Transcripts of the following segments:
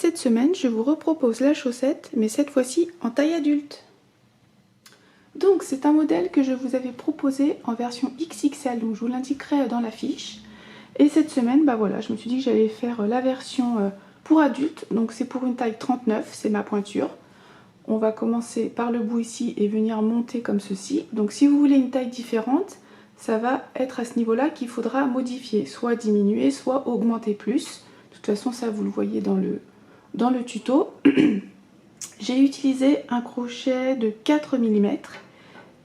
Cette semaine, je vous repropose la chaussette, mais cette fois-ci en taille adulte. Donc c'est un modèle que je vous avais proposé en version XXL, donc je vous l'indiquerai dans la fiche. Et cette semaine, bah voilà, je me suis dit que j'allais faire la version pour adultes, donc c'est pour une taille 39, c'est ma pointure. On va commencer par le bout ici et venir monter comme ceci. Donc si vous voulez une taille différente, ça va être à ce niveau-là qu'il faudra modifier, soit diminuer, soit augmenter plus. De toute façon, ça vous le voyez dans le tuto. J'ai utilisé un crochet de 4 mm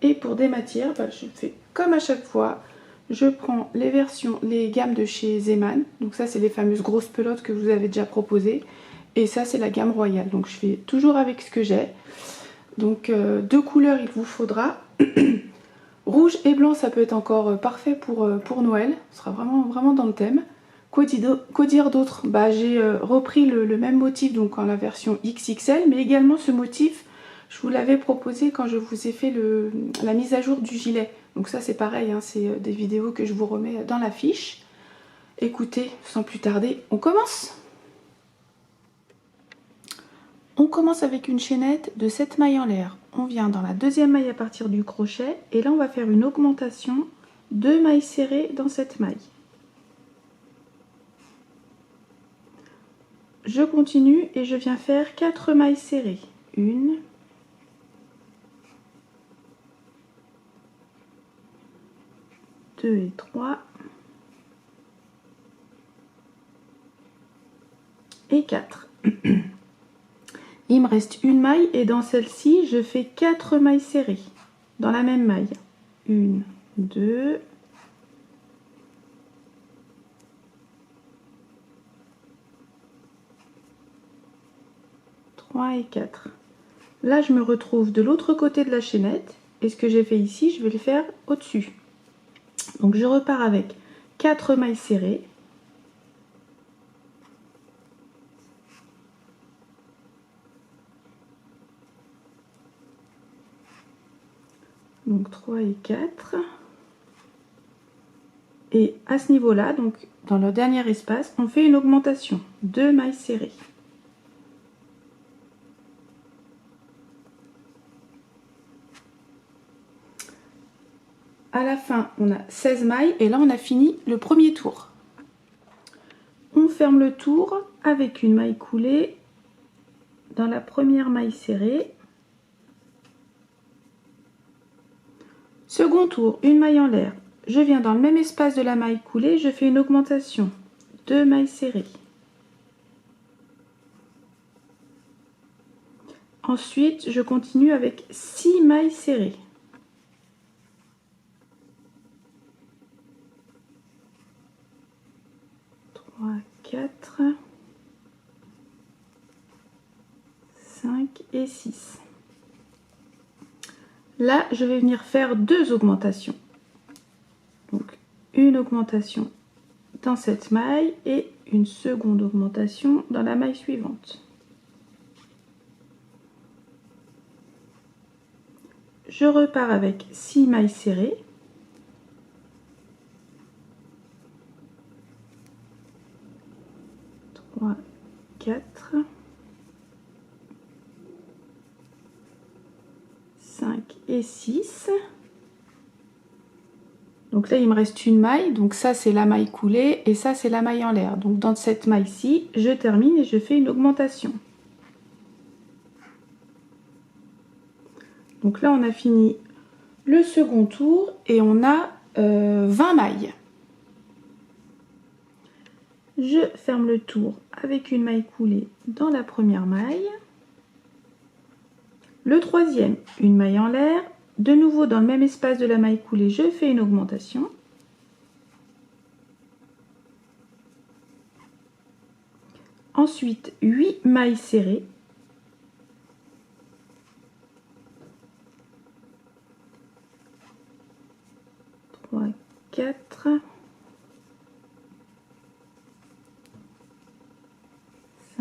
et pour des matières, je fais comme à chaque fois. Je prends les gammes de chez Zeman. Donc ça, c'est les fameuses grosses pelotes que je vous avais déjà proposées. Et ça, c'est la gamme royale. Donc je fais toujours avec ce que j'ai. Donc deux couleurs, il vous faudra. Rouge et blanc, ça peut être encore parfait pour Noël. Ce sera vraiment dans le thème. Quoi dire d'autre? J'ai repris le même motif donc en la version XXL, mais également ce motif, je vous l'avais proposé quand je vous ai fait la mise à jour du gilet. Donc ça c'est pareil, hein, c'est des vidéos que je vous remets dans la fiche. Écoutez, sans plus tarder, on commence. On commence avec une chaînette de 7 mailles en l'air. On vient dans la deuxième maille à partir du crochet et là on va faire une augmentation, 2 mailles serrées dans cette maille. Je continue et je viens faire 4 mailles serrées. 1, 2 et 3 et 4. Il me reste une maille et dans celle-ci, je fais 4 mailles serrées dans la même maille. 1, 2, 3 et 4. Là, je me retrouve de l'autre côté de la chaînette et ce que j'ai fait ici, je vais le faire au-dessus. Donc je repars avec 4 mailles serrées. Donc 3 et 4. Et à ce niveau-là, donc dans le dernier espace, on fait une augmentation, 2 mailles serrées. À la fin, on a 16 mailles et là, on a fini le premier tour. On ferme le tour avec une maille coulée dans la première maille serrée. Second tour, une maille en l'air. Je viens dans le même espace de la maille coulée, je fais une augmentation, 2 mailles serrées. Ensuite, je continue avec 6 mailles serrées. Trois, 4, 5 et 6. Là, je vais venir faire 2 augmentations. Donc, une augmentation dans cette maille et une seconde augmentation dans la maille suivante. Je repars avec 6 mailles serrées. Trois, 4, 5 et 6. Donc là, il me reste une maille. Donc ça, c'est la maille coulée et ça, c'est la maille en l'air. Donc dans cette maille-ci, je termine et je fais une augmentation. Donc là, on a fini le second tour et on a 20 mailles. Je ferme le tour avec une maille coulée dans la première maille. Le troisième, une maille en l'air. De nouveau, dans le même espace de la maille coulée, je fais une augmentation. Ensuite, 8 mailles serrées. Trois, 4,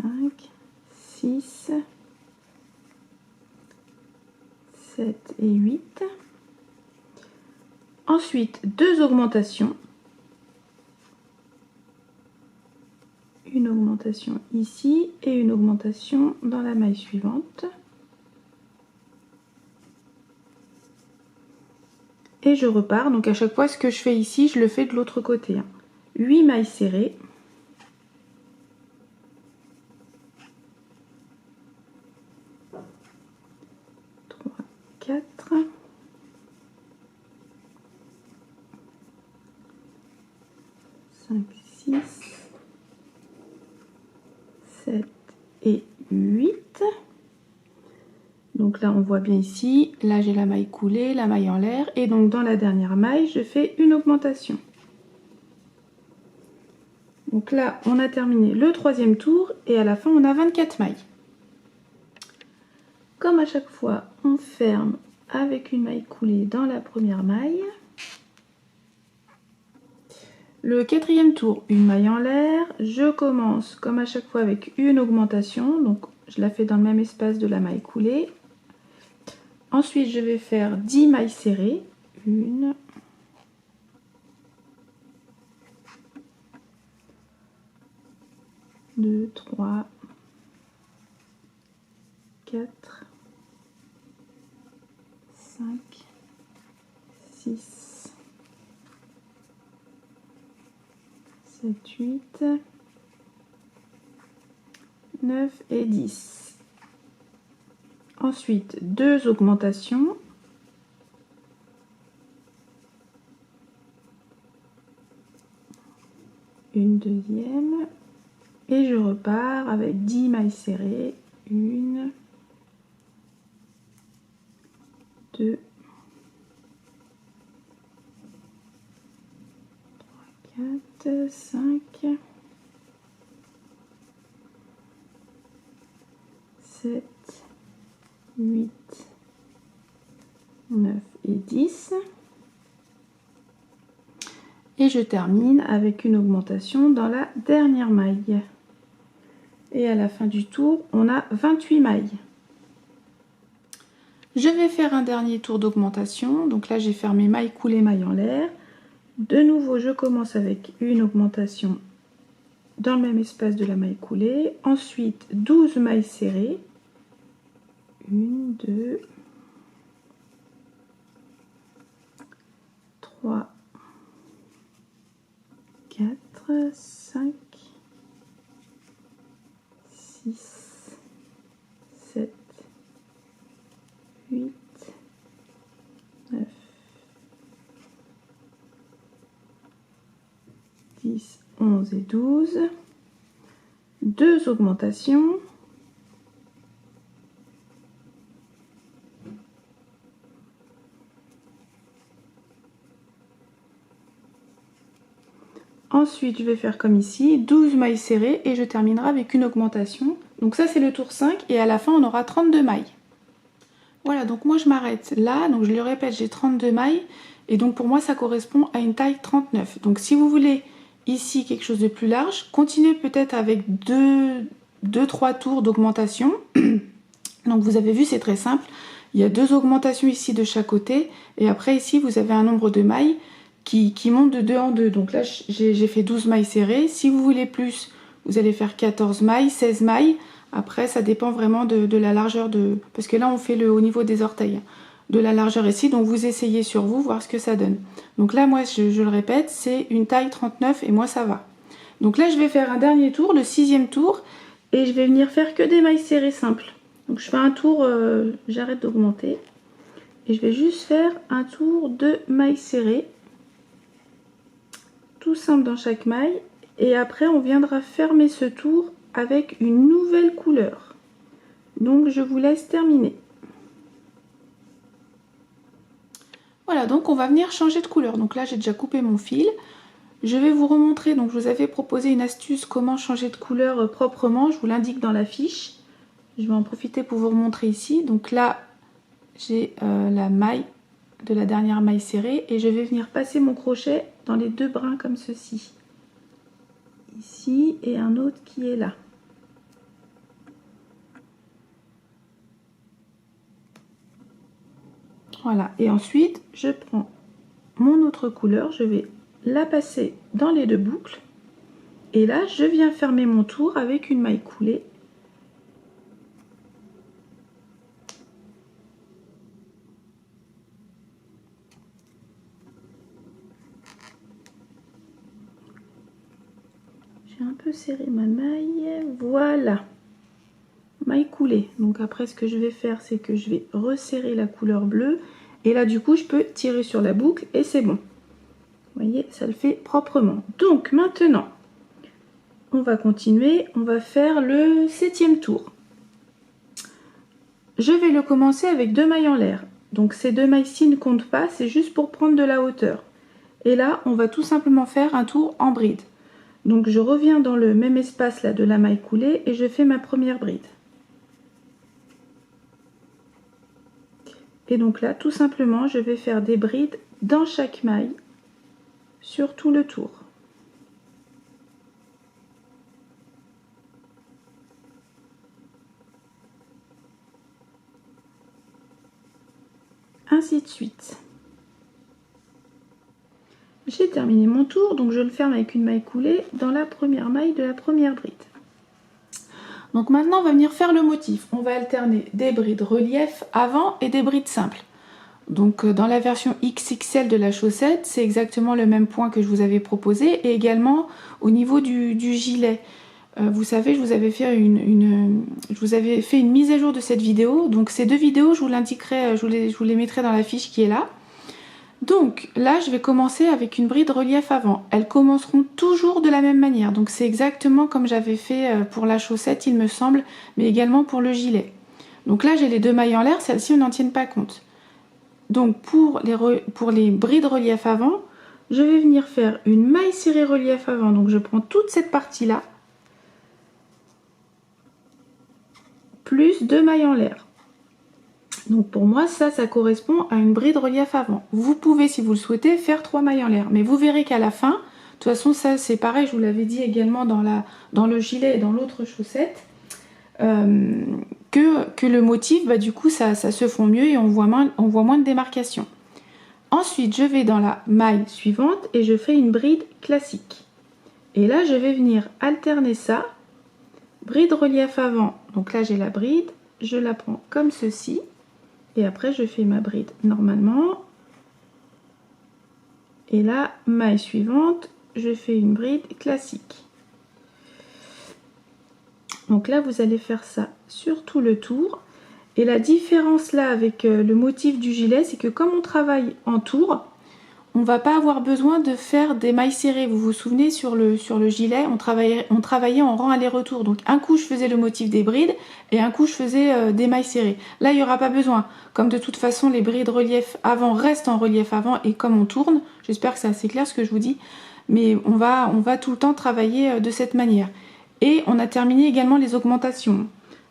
5, 6, 7 et 8. Ensuite, 2 augmentations. une augmentation ici et une augmentation dans la maille suivante. Et je repars, donc à chaque fois ce que je fais ici, je le fais de l'autre côté. 8 mailles serrées. Quatre, 5, 6, 7 et 8. Donc là on voit bien ici, là j'ai la maille coulée, la maille en l'air, et donc dans la dernière maille je fais une augmentation. Donc là on a terminé le troisième tour et à la fin on a 24 mailles. Comme à chaque fois on ferme avec une maille coulée dans la première maille. Le quatrième tour, une maille en l'air, je commence comme à chaque fois avec une augmentation, donc je la fais dans le même espace de la maille coulée. Ensuite je vais faire 10 mailles serrées, 1, 2, 3, 4, 5, 6, 7, 8, 9 et 10. Ensuite, 2 augmentations. Une deuxième. Et je repars avec 10 mailles serrées. 1, 2, 3, 4, 5, 7, 8, 9 et 10. Et je termine avec une augmentation dans la dernière maille. Et à la fin du tour, on a 28 mailles. Je vais faire un dernier tour d'augmentation. Donc là, j'ai fermé maille coulée, maille en l'air. De nouveau, je commence avec une augmentation dans le même espace de la maille coulée. Ensuite, 12 mailles serrées. 1, 2, 3, 4, 5, 6, 7, 8, 9, 10, 11 et 12. 2 augmentations. Ensuite, je vais faire comme ici, 12 mailles serrées et je terminerai avec une augmentation. Donc ça, c'est le tour 5 et à la fin, on aura 32 mailles. Voilà, donc moi, je m'arrête là. Donc je le répète, j'ai 32 mailles et donc pour moi, ça correspond à une taille 39. Donc si vous voulez ici quelque chose de plus large, continuez peut-être avec 2-3 tours d'augmentation. Donc vous avez vu, c'est très simple. Il y a 2 augmentations ici de chaque côté et après ici, vous avez un nombre de mailles qui monte de 2 en 2. Donc là, j'ai fait 12 mailles serrées. Si vous voulez plus, vous allez faire 14 mailles, 16 mailles. Après, ça dépend vraiment de la largeur de... Parce que là, on fait au niveau des orteils. De la largeur ici. Donc, vous essayez sur vous, voir ce que ça donne. Donc là, moi, je le répète, c'est une taille 39 et moi, ça va. Donc là, je vais faire un dernier tour, le 6e tour. Et je vais venir faire que des mailles serrées simples. Donc, je fais un tour, j'arrête d'augmenter. Et je vais juste faire un tour de mailles serrées. Tout simple dans chaque maille et après on viendra fermer ce tour avec une nouvelle couleur. Donc je vous laisse terminer. Voilà, donc on va venir changer de couleur. Donc là j'ai déjà coupé mon fil. Je vais vous remontrer, donc je vous avais proposé une astuce comment changer de couleur proprement, je vous l'indique dans la fiche. Je vais en profiter pour vous remontrer ici. Donc là j'ai la maille de la dernière maille serrée et je vais venir passer mon crochet dans les 2 brins comme ceci. Ici et un autre qui est là. Voilà, et ensuite je prends mon autre couleur, je vais la passer dans les 2 boucles Et là, je viens fermer mon tour avec une maille coulée. J'ai un peu serré ma maille, voilà. Maille coulée. Donc après, ce que je vais faire, c'est que je vais resserrer la couleur bleue. Et là, du coup, je peux tirer sur la boucle et c'est bon. Vous voyez, ça le fait proprement. Donc maintenant, on va continuer. On va faire le 7e tour. Je vais le commencer avec 2 mailles en l'air. Donc ces 2 mailles-ci ne comptent pas, c'est juste pour prendre de la hauteur. Et là, on va tout simplement faire un tour en bride. Donc je reviens dans le même espace là de la maille coulée et je fais ma première bride. Et donc là, tout simplement, je vais faire des brides dans chaque maille sur tout le tour. Ainsi de suite. J'ai terminé mon tour, donc je le ferme avec une maille coulée dans la première maille de la première bride. Donc maintenant, on va venir faire le motif. On va alterner des brides relief avant et des brides simples. Donc dans la version XXL de la chaussette, c'est exactement le même point que je vous avais proposé et également au niveau du gilet. Vous savez, je vous avais fait une mise à jour de cette vidéo. Donc ces 2 vidéos, je vous l'indiquerai, je vous les mettrai dans la fiche qui est là. Donc là, je vais commencer avec une bride relief avant. Elles commenceront toujours de la même manière. Donc c'est exactement comme j'avais fait pour la chaussette, il me semble, mais également pour le gilet. Donc là, j'ai les 2 mailles en l'air, celles-ci, on n'en tienne pas compte. Donc pour les brides relief avant, je vais venir faire une maille serrée relief avant. Donc je prends toute cette partie-là, plus 2 mailles en l'air. Donc pour moi, ça correspond à une bride relief avant. Vous pouvez, si vous le souhaitez, faire 3 mailles en l'air. Mais vous verrez qu'à la fin, de toute façon, ça c'est pareil, je vous l'avais dit également dans le gilet et dans l'autre chaussette, que le motif, bah, du coup, ça se fond mieux et on voit moins de démarcation. Ensuite, je vais dans la maille suivante et je fais une bride classique. Et là, je vais venir alterner ça. Bride relief avant. Donc là, j'ai la bride. Je la prends comme ceci. Et après, je fais ma bride normalement. Et là, maille suivante, je fais une bride classique. Donc là, vous allez faire ça sur tout le tour. Et la différence là avec le motif du gilet, c'est que comme on travaille en tour, on va pas avoir besoin de faire des mailles serrées. Vous vous souvenez, sur le gilet, on travaillait en rang aller-retour. Donc un coup, je faisais le motif des brides et un coup, je faisais des mailles serrées. Là, il n'y aura pas besoin. Comme de toute façon, les brides relief avant restent en relief avant et comme on tourne, j'espère que c'est assez clair ce que je vous dis, mais on va tout le temps travailler de cette manière. Et on a terminé également les augmentations.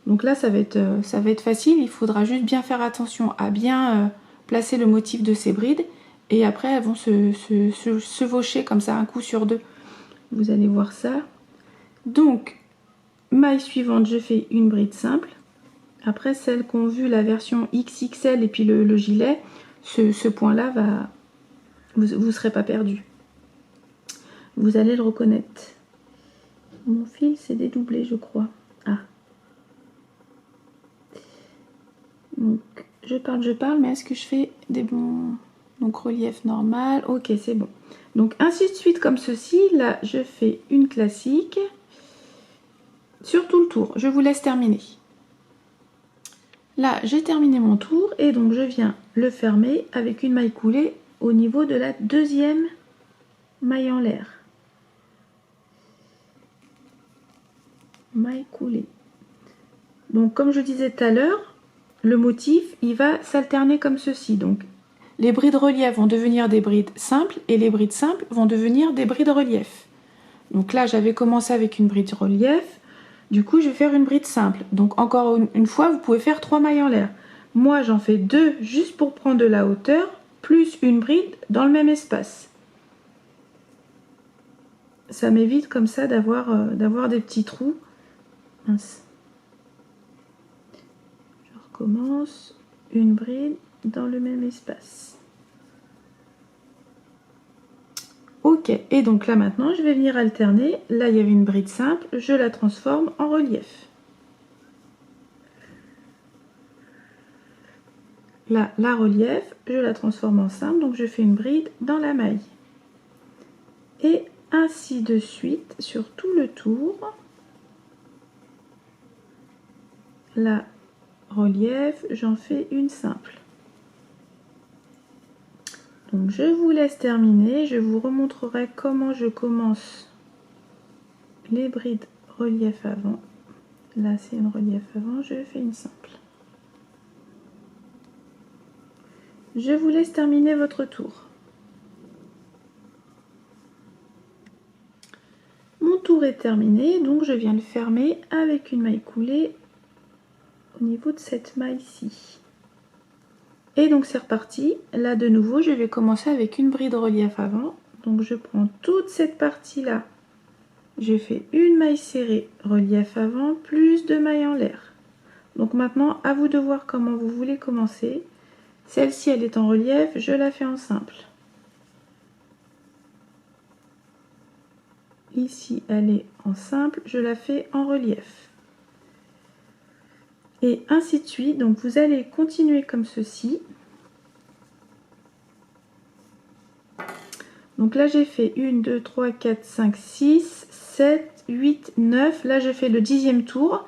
Donc là, ça va être facile. Il faudra juste bien faire attention à bien placer le motif de ces brides. Et après, elles vont se chevaucher comme ça, un coup sur 2. Vous allez voir ça. Donc, maille suivante, je fais une bride simple. Après, celles qui ont vu la version XXL et puis le gilet, ce point-là, vous ne serez pas perdu. Vous allez le reconnaître. Mon fil s'est dédoublé, je crois. Ah. Donc, je parle, mais est-ce que je fais des bons... Donc, relief normal. Ok, c'est bon. Donc, ainsi de suite comme ceci. Là, je fais une classique sur tout le tour. Je vous laisse terminer. Là, j'ai terminé mon tour et donc je viens le fermer avec une maille coulée au niveau de la 2e maille en l'air. Maille coulée. Donc, comme je disais tout à l'heure, le motif, il va s'alterner comme ceci. Donc, les brides relief vont devenir des brides simples et les brides simples vont devenir des brides relief. Donc là, j'avais commencé avec une bride relief. Du coup, je vais faire une bride simple. Donc encore une fois, vous pouvez faire 3 mailles en l'air. Moi, j'en fais 2 juste pour prendre de la hauteur, plus une bride dans le même espace. Ça m'évite comme ça d'avoir des petits trous. Mince. Je recommence. Une bride dans le même espace. Ok, et donc là maintenant je vais venir alterner. Là il y avait une bride simple, je la transforme en relief. Là, la relief, je la transforme en simple, donc je fais une bride dans la maille. Et ainsi de suite sur tout le tour. La relief, j'en fais une simple. Donc je vous laisse terminer, je vous remontrerai comment je commence les brides relief avant. Là c'est une relief avant, je fais une simple. Je vous laisse terminer votre tour. Mon tour est terminé, donc je viens le fermer avec une maille coulée au niveau de cette maille-ci. Et donc c'est reparti. Là de nouveau, je vais commencer avec une bride relief avant. Donc je prends toute cette partie-là. Je fais une maille serrée relief avant, plus 2 mailles en l'air. Donc maintenant, à vous de voir comment vous voulez commencer. Celle-ci, elle est en relief, je la fais en simple. Ici, elle est en simple, je la fais en relief. Et ainsi de suite. Donc vous allez continuer comme ceci. Donc là, j'ai fait 1, 2, 3, 4, 5, 6, 7, 8, 9. Là, je fais le 10e tour.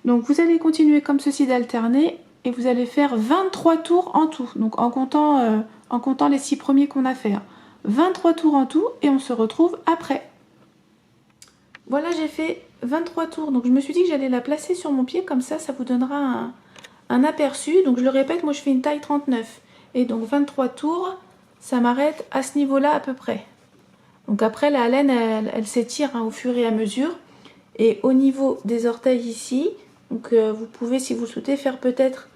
Donc vous allez continuer comme ceci d'alterner. Et vous allez faire 23 tours en tout. Donc en comptant les 6 premiers qu'on a fait. 23 tours en tout et on se retrouve après. Voilà, j'ai fait 23 tours. Donc je me suis dit que j'allais la placer sur mon pied. Comme ça vous donnera un aperçu. Donc je le répète, moi je fais une taille 39. Et donc 23 tours, ça m'arrête à ce niveau-là à peu près. Donc après la laine, elle s'étire au fur et à mesure. Et au niveau des orteils ici, donc vous pouvez, si vous le souhaitez, faire peut-être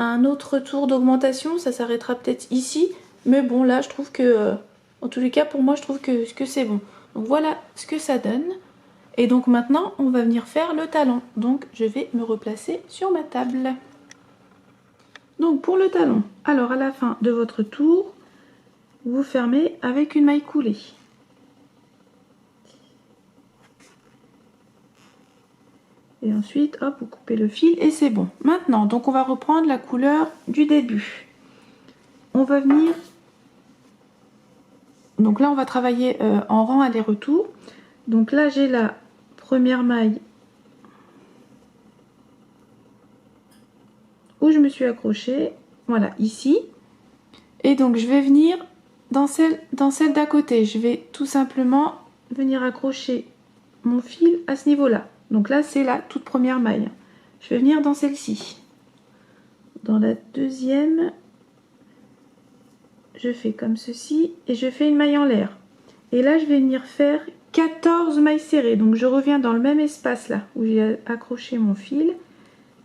un autre tour d'augmentation, ça s'arrêtera peut-être ici, mais bon là je trouve que, en tous les cas pour moi je trouve que c'est bon. Donc voilà ce que ça donne. Et donc maintenant on va venir faire le talon. Donc je vais me replacer sur ma table. Donc pour le talon, alors à la fin de votre tour, vous fermez avec une maille coulée. Et ensuite, hop, vous coupez le fil et c'est bon. Maintenant, donc on va reprendre la couleur du début. On va venir... Donc là, on va travailler en rang aller-retour. Donc là, j'ai la première maille où je me suis accrochée. Voilà, ici. Et donc, je vais venir dans celle d'à côté. Je vais tout simplement venir accrocher mon fil à ce niveau-là. Donc là, c'est la toute première maille. Je vais venir dans celle-ci. Dans la deuxième, je fais comme ceci et je fais une maille en l'air. Et là, je vais venir faire 14 mailles serrées. Donc, je reviens dans le même espace là où j'ai accroché mon fil.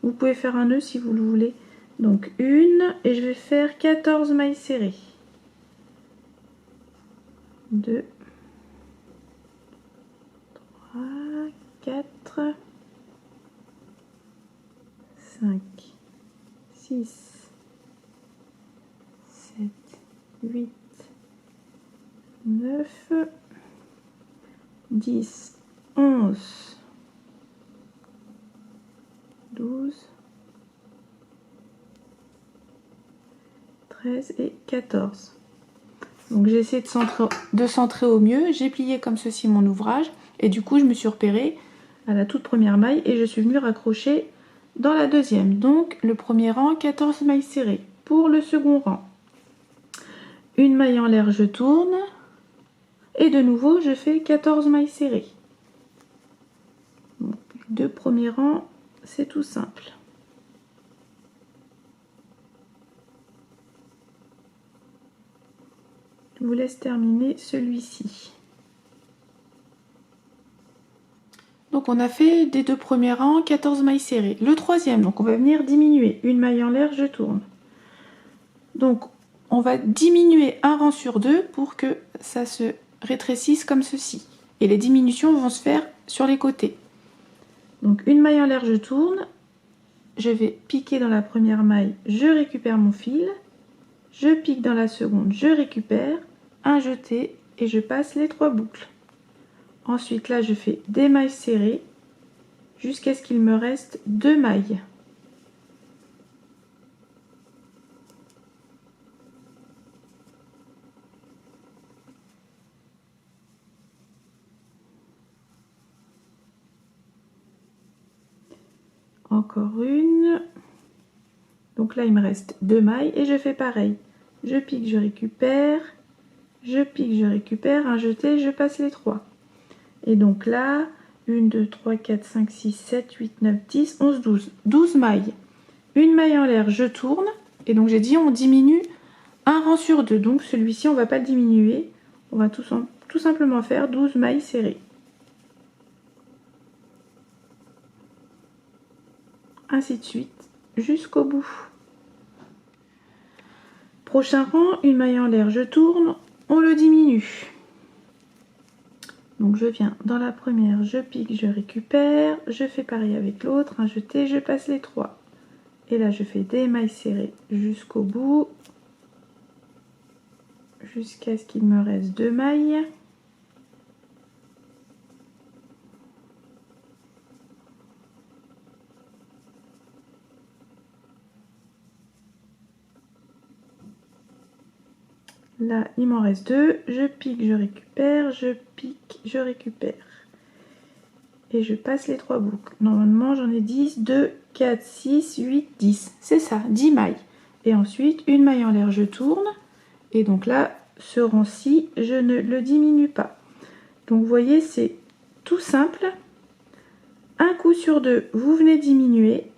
Vous pouvez faire un nœud si vous le voulez. Donc, une et je vais faire 14 mailles serrées. 2, 3, 4, 5, 6, 7, 8, 9, 10, 11, 12, 13 et 14. Donc j'ai essayé de centrer au mieux. J'ai plié comme ceci mon ouvrage. Et du coup, je me suis repérée à la toute première maille et je suis venue raccrocher dans la deuxième. Donc le premier rang, 14 mailles serrées. Pour le second rang, une maille en l'air, je tourne. Et de nouveau, je fais 14 mailles serrées. Donc, les deux premiers rangs, c'est tout simple. Je vous laisse terminer celui-ci. Donc on a fait des deux premiers rangs 14 mailles serrées. Le troisième, donc on va venir diminuer. Une maille en l'air, je tourne. Donc on va diminuer un rang sur deux pour que ça se rétrécisse comme ceci. Et les diminutions vont se faire sur les côtés. Donc une maille en l'air, je tourne. Je vais piquer dans la première maille, je récupère mon fil. Je pique dans la seconde, je récupère. Un jeté et je passe les 3 boucles. Ensuite là je fais des mailles serrées jusqu'à ce qu'il me reste 2 mailles. Encore une. Donc là il me reste 2 mailles et je fais pareil. Je pique, je récupère, je pique, je récupère, un jeté, je passe les 3. Et donc là, 1, 2, 3, 4, 5, 6, 7, 8, 9, 10, 11, 12. 12 mailles. Une maille en l'air, je tourne. Et donc j'ai dit on diminue un rang sur 2. Donc celui-ci, on ne va pas le diminuer. On va tout simplement faire 12 mailles serrées. Ainsi de suite, jusqu'au bout. Prochain rang, une maille en l'air, je tourne, on le diminue. Donc je viens dans la première, je pique, je récupère, je fais pareil avec l'autre, un jeté, je passe les 3. Et là je fais des mailles serrées jusqu'au bout, jusqu'à ce qu'il me reste 2 mailles. Là, il m'en reste 2. Je pique, je récupère, je pique, je récupère. Et je passe les 3 boucles. Normalement, j'en ai 10, 2, 4, 6, 8, 10. C'est ça, 10 mailles. Et ensuite, une maille en l'air, je tourne. Et donc là, ce rang-ci, je ne le diminue pas. Donc, vous voyez, c'est tout simple. Un coup sur 2, vous venez diminuer.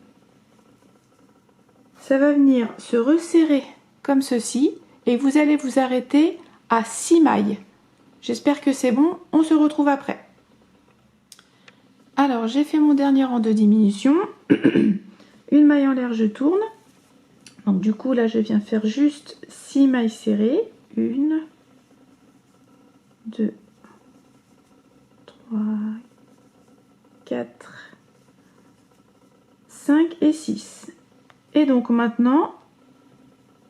Ça va venir se resserrer comme ceci. Et vous allez vous arrêter à 6 mailles. J'espère que c'est bon, on se retrouve après. Alors j'ai fait mon dernier rang de diminution. Une maille en l'air, je tourne. Donc du coup là je viens faire juste 6 mailles serrées. 1, 2, 3, 4, 5 et 6. Et donc maintenant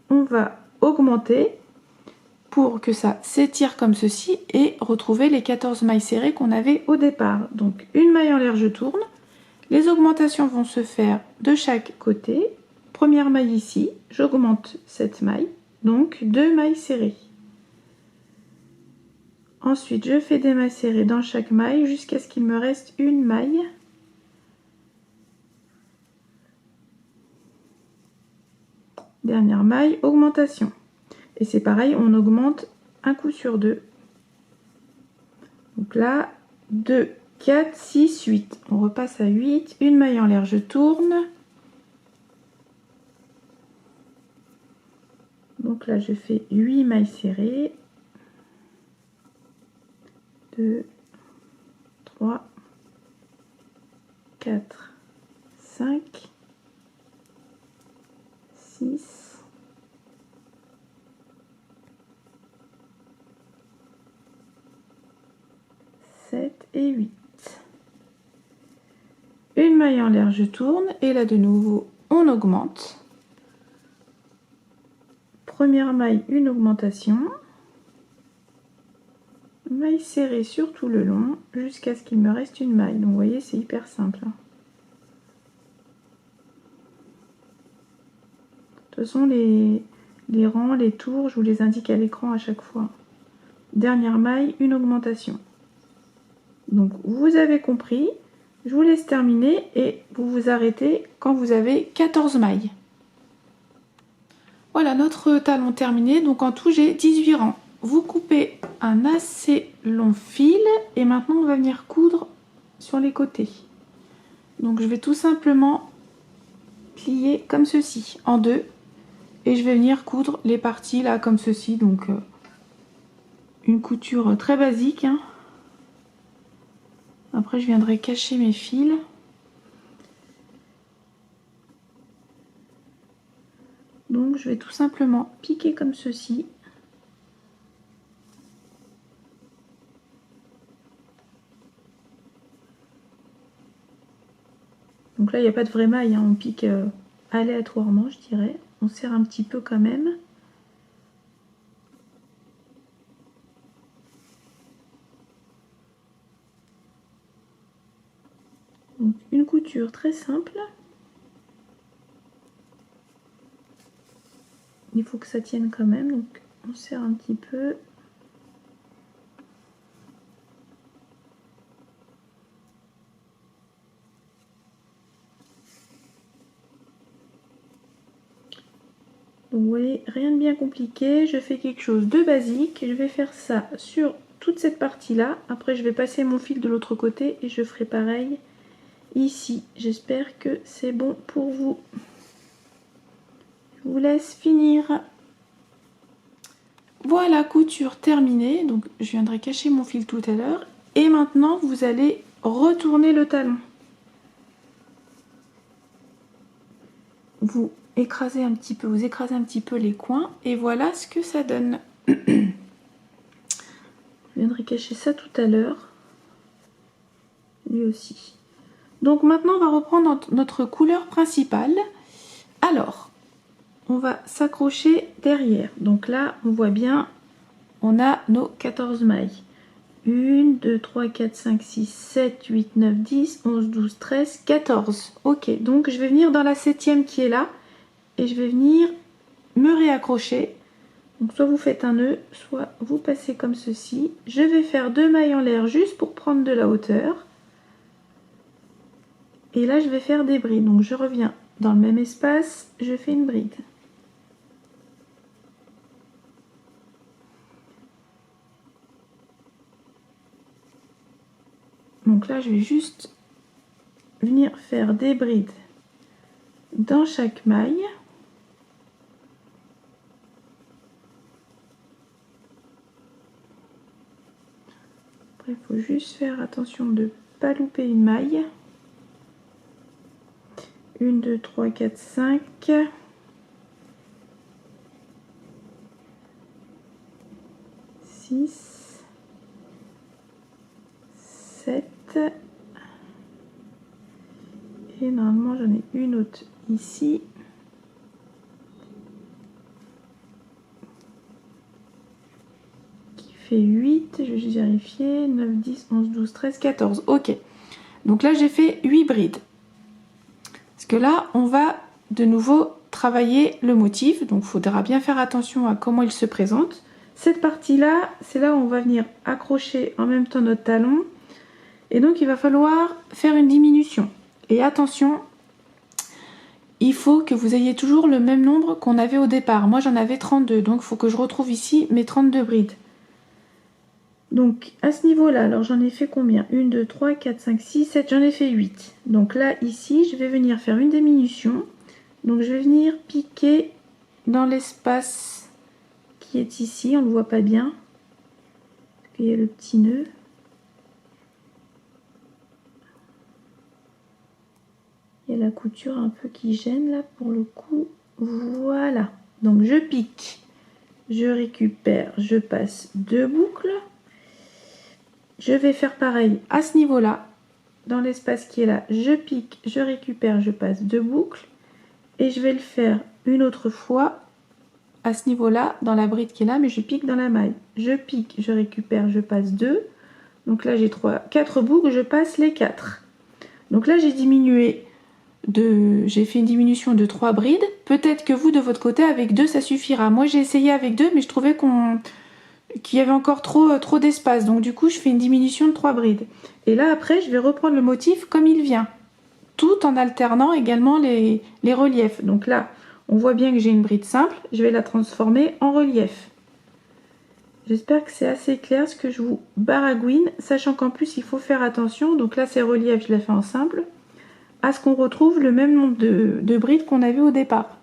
on va augmenter pour que ça s'étire comme ceci et retrouver les 14 mailles serrées qu'on avait au départ. Donc une maille en l'air, je tourne. Les augmentations vont se faire de chaque côté. Première maille ici, j'augmente cette maille, donc 2 mailles serrées. Ensuite, je fais des mailles serrées dans chaque maille jusqu'à ce qu'il me reste une maille. Dernière maille, augmentation. Et c'est pareil, on augmente un coup sur 2. Donc là, 2, 4, 6, 8. On repasse à 8. Une maille en l'air, je tourne. Donc là, je fais 8 mailles serrées. 2, 3, 4, 5, 6, 7 et 8. Une maille en l'air, je tourne et là de nouveau on augmente. Première maille, une augmentation. Maille serrée sur tout le long jusqu'à ce qu'il me reste une maille. Donc vous voyez, c'est hyper simple. De toute façon, les rangs, les tours, je vous les indique à l'écran à chaque fois. Dernière maille, une augmentation. Donc vous avez compris, je vous laisse terminer et vous vous arrêtez quand vous avez 14 mailles. Voilà notre talon terminé, donc en tout j'ai 18 rangs. Vous coupez un assez long fil et maintenant on va venir coudre sur les côtés. Donc je vais tout simplement plier comme ceci en deux et je vais venir coudre les parties là comme ceci, donc une couture très basique, hein. Après je viendrai cacher mes fils. Donc je vais tout simplement piquer comme ceci. Donc là il n'y a pas de vraie maille, hein. On pique aléatoirement je dirais. On serre un petit peu quand même. Donc une couture très simple. Il faut que ça tienne quand même, donc on serre un petit peu. Donc vous voyez, rien de bien compliqué, je fais quelque chose de basique. Je vais faire ça sur toute cette partie-là. Après je vais passer mon fil de l'autre côté et je ferai pareil ici. J'espère que c'est bon pour vous. Je vous laisse finir. Voilà, couture terminée. Donc je viendrai cacher mon fil tout à l'heure. Et maintenant vous allez retourner le talon. Vous écrasez un petit peu les coins et voilà ce que ça donne. Je viendrai cacher ça tout à l'heure. Lui aussi. Donc maintenant on va reprendre notre couleur principale. Alors, on va s'accrocher derrière. Donc là, on voit bien, on a nos 14 mailles. 1, 2, 3, 4, 5, 6, 7, 8, 9, 10, 11, 12, 13, 14. Ok, donc je vais venir dans la 7e qui est là. Et je vais venir me réaccrocher. Donc soit vous faites un nœud, soit vous passez comme ceci. Je vais faire 2 mailles en l'air juste pour prendre de la hauteur. Et là je vais faire des brides. Donc je reviens dans le même espace, je fais une bride. Donc là je vais juste venir faire des brides dans chaque maille. Après il faut juste faire attention de ne pas louper une maille. 1, 2, 3, 4, 5. 6, 7. Et normalement j'en ai une autre ici. Qui fait 8. Je vais juste vérifier. 9, 10, 11, 12, 13, 14. Ok. Donc là j'ai fait 8 brides. Parce que là on va de nouveau travailler le motif. Donc il faudra bien faire attention à comment il se présente. Cette partie là, c'est là où on va venir accrocher en même temps notre talon. Et donc il va falloir faire une diminution. Et attention, il faut que vous ayez toujours le même nombre qu'on avait au départ. Moi j'en avais 32, donc il faut que je retrouve ici mes 32 brides. Donc à ce niveau là, alors j'en ai fait combien? 1, 2, 3, 4, 5, 6, 7, j'en ai fait 8. Donc là ici je vais venir faire une diminution. Donc je vais venir piquer dans l'espace qui est ici, on ne le voit pas bien. Parce qu'il y a le petit nœud. Il y a la couture un peu qui gêne là pour le coup. Voilà. Donc je pique, je récupère, je passe 2 boucles. Je vais faire pareil à ce niveau-là. Dans l'espace qui est là, je pique, je récupère, je passe 2 boucles. Et je vais le faire une autre fois à ce niveau-là, dans la bride qui est là, mais je pique dans la maille. Je pique, je récupère, je passe 2. Donc là j'ai 4 boucles, je passe les 4. Donc là j'ai diminué. J'ai fait une diminution de 3 brides. Peut-être que vous de votre côté avec 2 ça suffira. Moi j'ai essayé avec 2 mais je trouvais qu'il y avait encore trop d'espace. Donc du coup je fais une diminution de 3 brides. Et là après je vais reprendre le motif comme il vient. Tout en alternant également les reliefs. Donc là on voit bien que j'ai une bride simple. Je vais la transformer en relief. J'espère que c'est assez clair ce que je vous baragouine. Sachant qu'en plus il faut faire attention. Donc là c'est relief, je l'ai fait en simple. À ce qu'on retrouve le même nombre de brides qu'on avait au départ.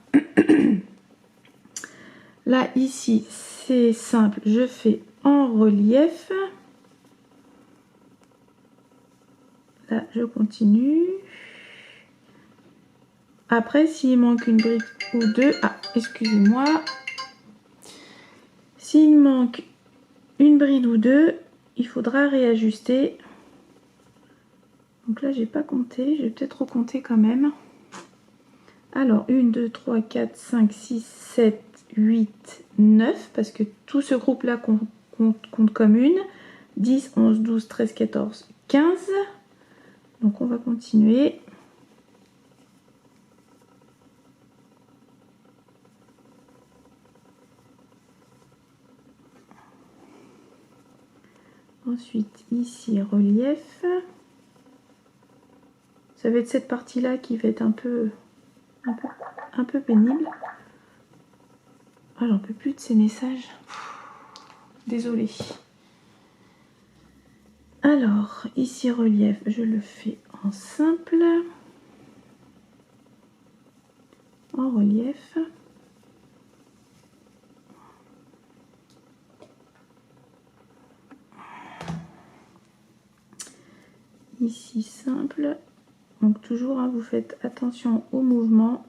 Là ici c'est simple, je fais en relief. Là je continue. Après s'il manque une bride ou deux, excusez-moi, s'il manque une bride ou deux, il faudra réajuster. Donc là j'ai pas compté, je vais peut-être recompter quand même. Alors 1, 2, 3, 4, 5, 6, 7, 8, 9, parce que tout ce groupe là compte comme une. 10, 11, 12, 13, 14, 15. Donc on va continuer. Ensuite ici relief. Ça va être cette partie là qui va être un peu pénible. Ah, j'en peux plus de ces messages. Désolée. Alors ici relief, je le fais en simple, en relief. Ici simple. Donc toujours, hein, vous faites attention au mouvement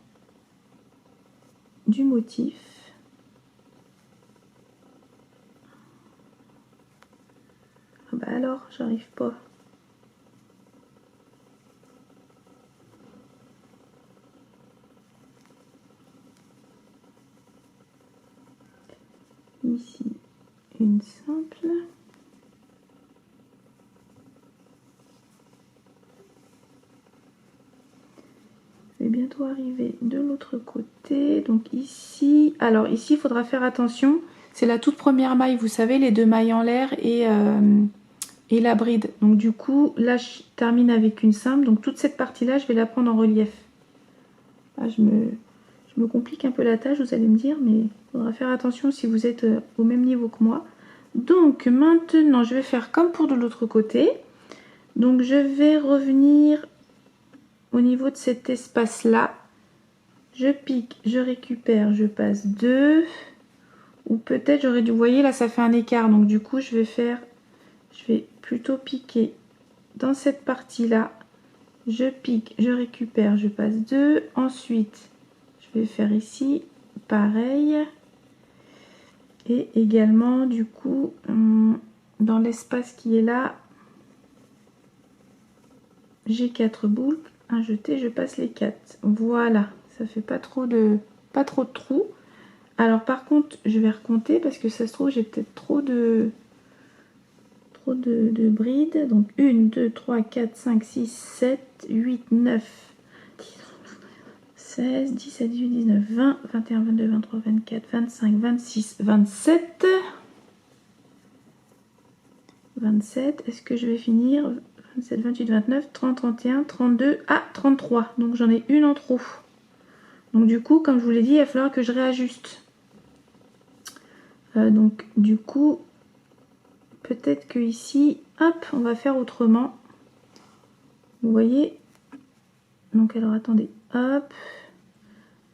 du motif. Ah bah alors, j'arrive pas. Ici, une simple. Je vais bientôt arriver de l'autre côté. Donc ici, alors ici, il faudra faire attention. C'est la toute première maille, vous savez, les deux mailles en l'air et la bride. Donc du coup, là, je termine avec une simple. Donc toute cette partie-là, je vais la prendre en relief. Là, je me complique un peu la tâche, vous allez me dire, mais il faudra faire attention si vous êtes au même niveau que moi. Donc maintenant, je vais faire comme pour de l'autre côté. Donc je vais revenir au niveau de cet espace-là. Je pique, je récupère, je passe 2. Ou peut-être j'aurais dû, vous voyez, là ça fait un écart. Donc du coup, je vais plutôt piquer dans cette partie-là. Je pique, je récupère, je passe 2. Ensuite, je vais faire ici pareil. Et également, du coup, dans l'espace qui est là, j'ai 4 boucles. Un jeté, je passe les 4. Voilà, ça fait pas trop de trous. Alors par contre, je vais recompter parce que ça se trouve, j'ai peut-être trop de brides. Donc 1, 2, 3, 4, 5, 6, 7, 8, 9, 16, 17, 18, 19, 20, 21, 22, 23, 24, 25, 26, 27. 27. Est-ce que je vais finir 27, 28, 29, 30, 31, 32, ah 33. Donc j'en ai une en trop. Donc du coup, comme je vous l'ai dit, il va falloir que je réajuste. Donc du coup, peut-être que ici, hop, on va faire autrement. Vous voyez? Donc alors attendez, hop.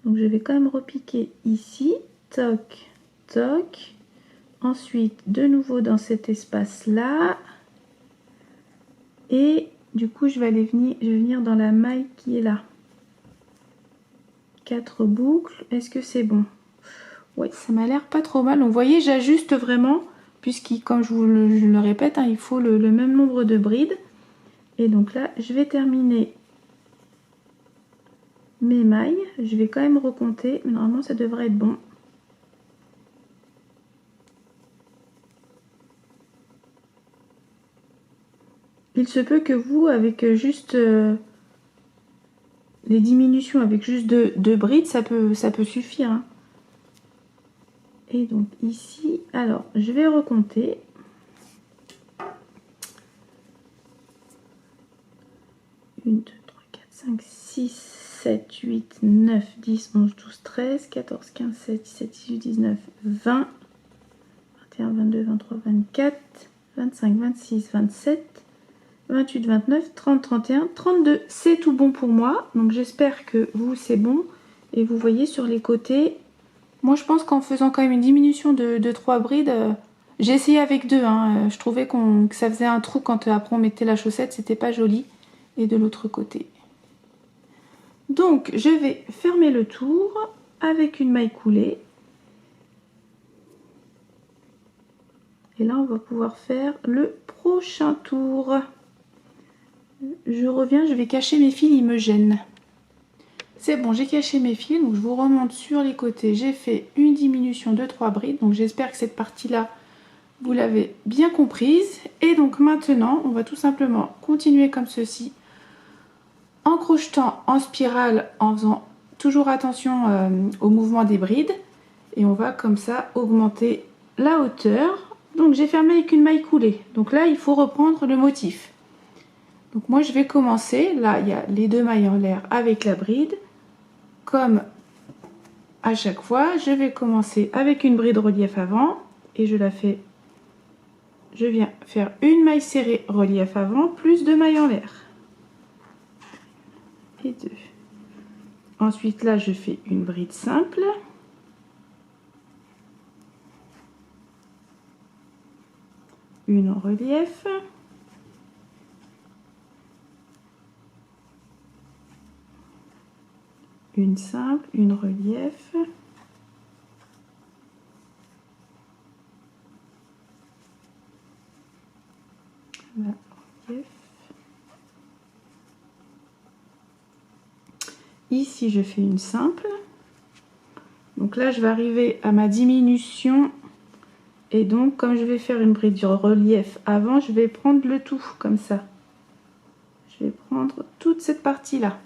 Donc je vais quand même repiquer ici, toc, toc. Ensuite, de nouveau dans cet espace-là. Et du coup, je vais venir dans la maille qui est là. 4 boucles. Est-ce que c'est bon? Oui, ça m'a l'air pas trop mal. Donc, vous voyez, j'ajuste vraiment, puisqu'il, comme je le répète, hein, il faut le même nombre de brides. Et donc là, je vais terminer mes mailles. Je vais quand même recompter, mais normalement, ça devrait être bon. Il se peut que vous, avec juste les diminutions, avec juste deux brides, ça peut suffire. Hein. Et donc ici, alors je vais recompter. 1, 2, 3, 4, 5, 6, 7, 8, 9, 10, 11, 12, 13, 14, 15, 16, 17, 18, 19, 20, 21, 22, 23, 24, 25, 26, 27, 28, 29, 30, 31, 32. C'est tout bon pour moi. Donc j'espère que vous, c'est bon. Et vous voyez sur les côtés, moi je pense qu'en faisant quand même une diminution de 3 brides, j'ai essayé avec 2. Hein, je trouvais que ça faisait un trou quand après on mettait la chaussette, c'était pas joli. Et de l'autre côté. Donc je vais fermer le tour avec une maille coulée. Et là on va pouvoir faire le prochain tour. Je reviens, je vais cacher mes fils, ils me gênent. C'est bon, j'ai caché mes fils, donc je vous remonte sur les côtés. J'ai fait une diminution de 3 brides, donc j'espère que cette partie-là, vous l'avez bien comprise. Et donc maintenant, on va tout simplement continuer comme ceci en crochetant en spirale, en faisant toujours attention au mouvement des brides. Et on va comme ça augmenter la hauteur. Donc j'ai fermé avec une maille coulée. Donc là, il faut reprendre le motif. Donc moi, je vais commencer. Là, il y a les 2 mailles en l'air avec la bride. Comme à chaque fois, je vais commencer avec une bride relief avant. Et je la fais... Je viens faire une maille serrée relief avant, plus 2 mailles en l'air. Et 2. Ensuite, là, je fais une bride simple. Une en relief. Une simple, une relief. La relief. Ici, je fais une simple. Donc là, je vais arriver à ma diminution. Et donc, comme je vais faire une bride relief avant, je vais prendre le tout comme ça. Je vais prendre toute cette partie-là.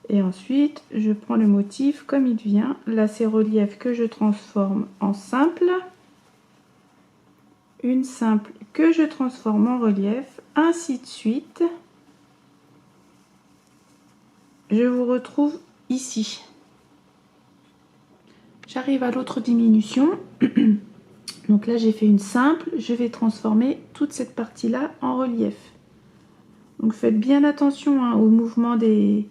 Et ensuite, je prends le motif comme il vient. Là, c'est relief que je transforme en simple. Une simple que je transforme en relief. Ainsi de suite. Je vous retrouve ici. J'arrive à l'autre diminution. Donc là, j'ai fait une simple. Je vais transformer toute cette partie-là en relief. Donc faites bien attention au mouvement des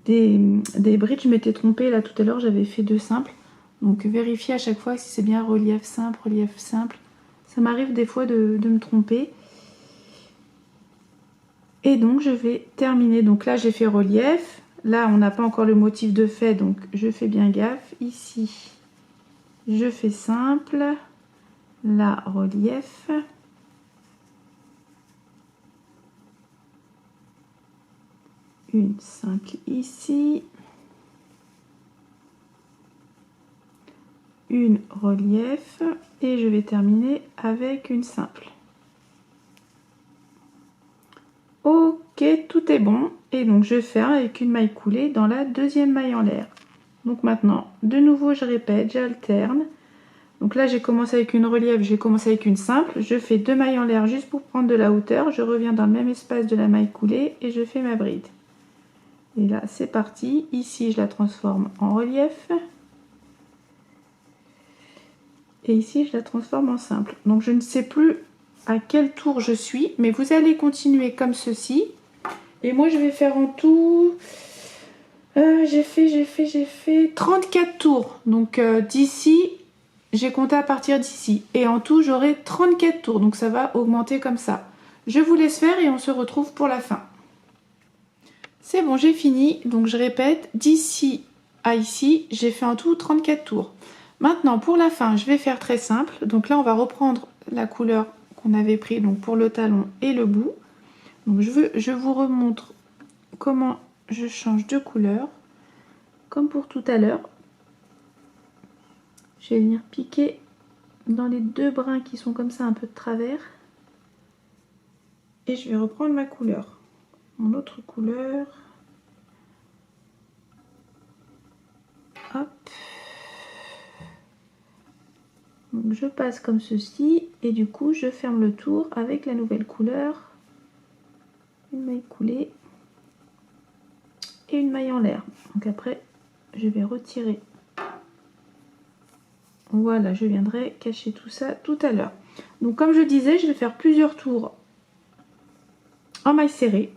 brides. Je m'étais trompée là tout à l'heure, j'avais fait 2 simples. Donc vérifiez à chaque fois si c'est bien relief simple, relief simple. Ça m'arrive des fois de me tromper. Et donc je vais terminer. Donc là j'ai fait relief. Là on n'a pas encore le motif de fait, donc je fais bien gaffe. Ici je fais simple. Là relief. Une simple ici. Une relief. Et je vais terminer avec une simple. Ok, tout est bon. Et donc je ferme avec une maille coulée dans la 2e maille en l'air. Donc maintenant, de nouveau je répète, j'alterne. Donc là j'ai commencé avec une relief, j'ai commencé avec une simple. Je fais 2 mailles en l'air juste pour prendre de la hauteur. Je reviens dans le même espace de la maille coulée et je fais ma bride. Et là c'est parti. Ici je la transforme en relief. Et ici je la transforme en simple. Donc je ne sais plus à quel tour je suis, mais vous allez continuer comme ceci. Et moi je vais faire en tout, j'ai fait 34 tours. Donc d'ici, j'ai compté à partir d'ici. Et en tout j'aurai 34 tours, donc ça va augmenter comme ça. Je vous laisse faire et on se retrouve pour la fin. C'est bon, j'ai fini. Donc je répète, d'ici à ici, j'ai fait en tout 34 tours. Maintenant pour la fin, je vais faire très simple. Donc là on va reprendre la couleur qu'on avait pris donc pour le talon et le bout. Donc je vous remontre comment je change de couleur. Comme pour tout à l'heure. Je vais venir piquer dans les 2 brins qui sont comme ça un peu de travers. Et je vais reprendre ma couleur. Mon autre couleur. Hop. Donc je passe comme ceci. Et du coup je ferme le tour avec la nouvelle couleur. Une maille coulée. Et une maille en l'air. Donc après je vais retirer. Voilà, je viendrai cacher tout ça tout à l'heure. Donc comme je disais, je vais faire plusieurs tours en maille serrée.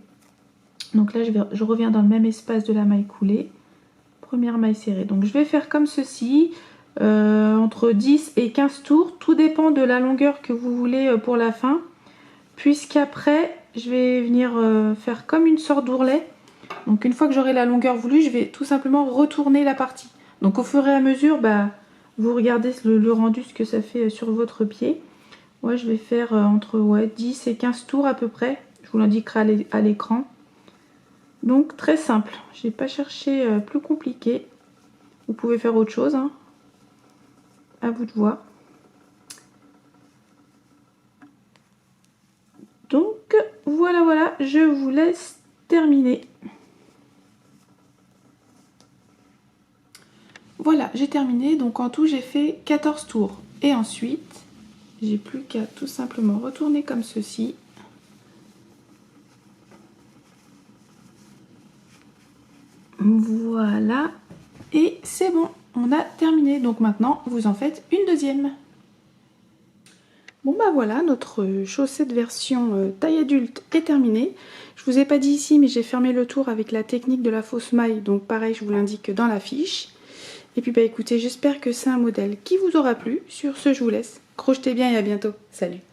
Donc là je reviens dans le même espace de la maille coulée. Première maille serrée. Donc je vais faire comme ceci, entre 10 et 15 tours. Tout dépend de la longueur que vous voulez pour la fin. Puisqu'après je vais venir faire comme une sorte d'ourlet. Donc une fois que j'aurai la longueur voulue, je vais tout simplement retourner la partie. Donc au fur et à mesure, vous regardez le rendu, ce que ça fait sur votre pied. Moi je vais faire entre 10 et 15 tours à peu près. Je vous l'indiquerai à l'écran. Donc très simple. Je n'ai pas cherché plus compliqué. Vous pouvez faire autre chose. Hein. À vous de voir. Donc voilà, je vous laisse terminer. Voilà, j'ai terminé. Donc en tout, j'ai fait 14 tours. Et ensuite, j'ai plus qu'à tout simplement retourner comme ceci. Voilà. Et c'est bon, on a terminé. Donc maintenant, vous en faites une deuxième. Bon bah voilà, notre chaussette version taille adulte est terminée. Je vous ai pas dit ici, mais j'ai fermé le tour avec la technique de la fausse maille. Donc pareil, je vous l'indique dans la fiche. Et puis bah écoutez, j'espère que c'est un modèle qui vous aura plu. Sur ce, je vous laisse. Crochetez bien et à bientôt. Salut!